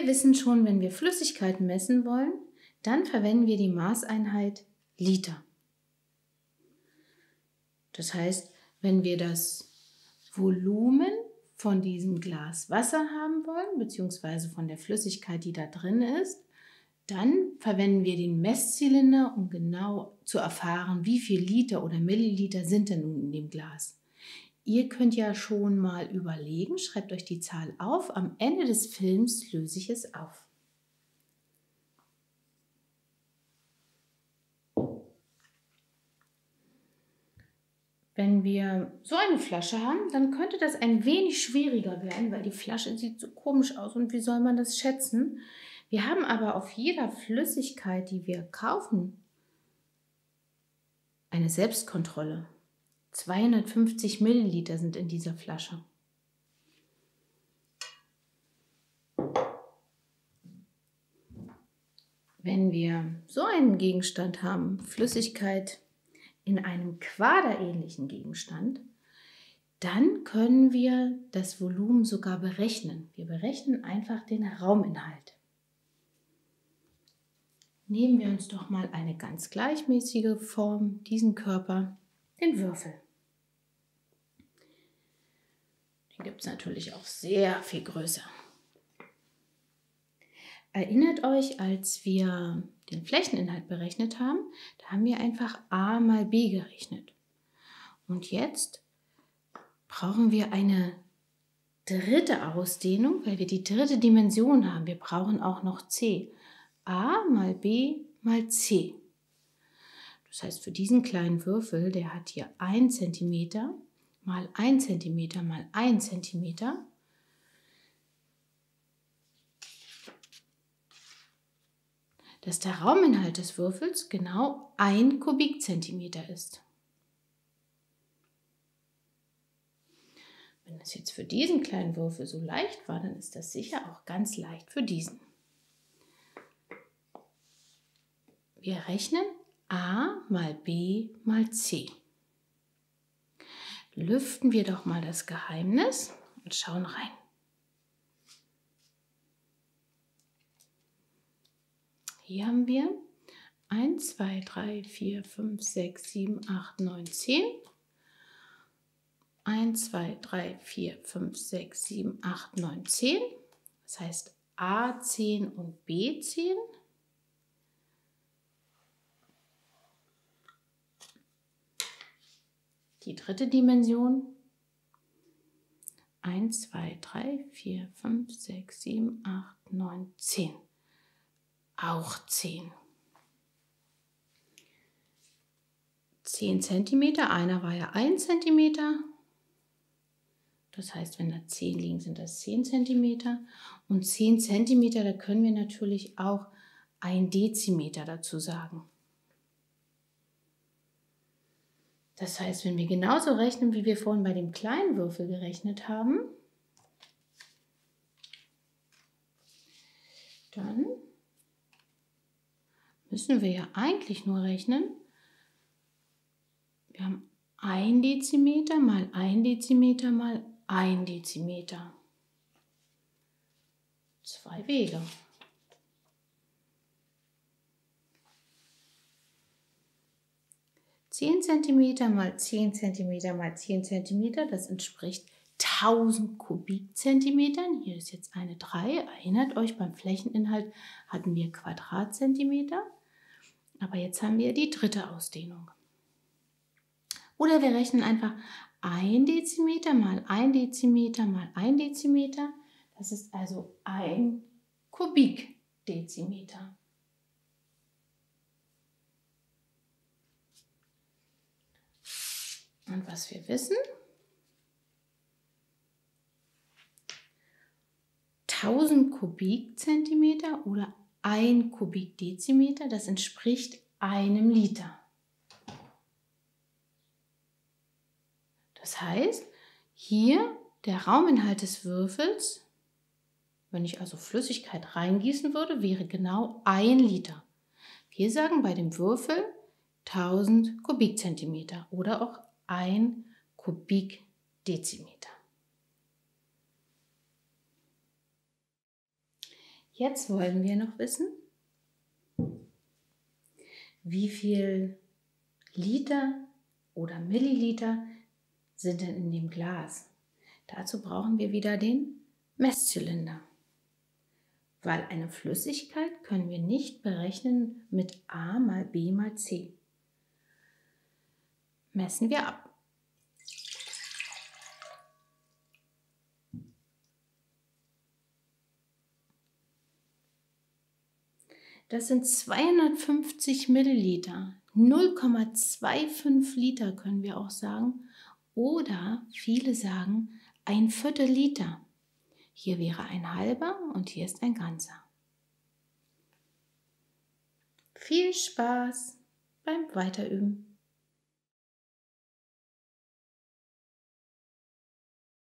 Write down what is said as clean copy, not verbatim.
Wir wissen schon, wenn wir Flüssigkeiten messen wollen, dann verwenden wir die Maßeinheit Liter. Das heißt, wenn wir das Volumen von diesem Glas Wasser haben wollen, beziehungsweise von der Flüssigkeit, die da drin ist, dann verwenden wir den Messzylinder, um genau zu erfahren, wie viel Liter oder Milliliter sind denn nun in dem Glas. Ihr könnt ja schon mal überlegen, schreibt euch die Zahl auf, am Ende des Films löse ich es auf. Wenn wir so eine Flasche haben, dann könnte das ein wenig schwieriger werden, weil die Flasche sieht so komisch aus und wie soll man das schätzen? Wir haben aber auf jeder Flüssigkeit, die wir kaufen, eine Selbstkontrolle. 250 Milliliter sind in dieser Flasche. Wenn wir so einen Gegenstand haben, Flüssigkeit in einem quaderähnlichen Gegenstand, dann können wir das Volumen sogar berechnen. Wir berechnen einfach den Rauminhalt. Nehmen wir uns doch mal eine ganz gleichmäßige Form, diesen Körper, den Würfel. Den gibt es natürlich auch sehr viel größer. Erinnert euch, als wir den Flächeninhalt berechnet haben, da haben wir einfach a mal b gerechnet. Und jetzt brauchen wir eine dritte Ausdehnung, weil wir die dritte Dimension haben. Wir brauchen auch noch c. A mal b mal c. Das heißt, für diesen kleinen Würfel, der hat hier 1 cm mal 1 cm mal 1 cm, dass der Rauminhalt des Würfels genau 1 Kubikzentimeter ist. Wenn das jetzt für diesen kleinen Würfel so leicht war, dann ist das sicher auch ganz leicht für diesen. Wir rechnen a mal b mal c. Lüften wir doch mal das Geheimnis und schauen rein. Hier haben wir 1, 2, 3, 4, 5, 6, 7, 8, 9, 10. 1, 2, 3, 4, 5, 6, 7, 8, 9, 10. Das heißt A10 und B10. Die dritte Dimension. 1, 2, 3, 4, 5, 6, 7, 8, 9, 10. Auch 10. 10 cm, einer war ja 1 cm. Das heißt, wenn da 10 liegen, sind das 10 cm. Und 10 cm, da können wir natürlich auch 1 Dezimeter dazu sagen. Das heißt, wenn wir genauso rechnen, wie wir vorhin bei dem kleinen Würfel gerechnet haben, dann müssen wir ja eigentlich nur rechnen, wir haben 1 Dezimeter mal 1 Dezimeter mal 1 Dezimeter. 2 Wege. (10 cm mal 10 cm mal 10 cm, das entspricht 1000 Kubikzentimetern. Hier ist jetzt eine 3. Erinnert euch, beim Flächeninhalt hatten wir Quadratzentimeter, aber jetzt haben wir die dritte Ausdehnung. Oder wir rechnen einfach 1 Dezimeter mal 1 Dezimeter mal 1 Dezimeter. Das ist also 1 Kubikdezimeter. Und was wir wissen, 1000 Kubikzentimeter oder 1 Kubikdezimeter, das entspricht einem Liter. Das heißt, hier der Rauminhalt des Würfels, wenn ich also Flüssigkeit reingießen würde, wäre genau 1 Liter. Wir sagen bei dem Würfel 1000 Kubikzentimeter oder auch 1 Kubikdezimeter. Jetzt wollen wir noch wissen, wie viel Liter oder Milliliter sind denn in dem Glas. Dazu brauchen wir wieder den Messzylinder, weil eine Flüssigkeit können wir nicht berechnen mit A mal B mal C. Messen wir ab. Das sind 250 Milliliter, 0,25 Liter können wir auch sagen. Oder viele sagen ein Viertel Liter. Hier wäre ein halber und hier ist ein ganzer. Viel Spaß beim Weiterüben.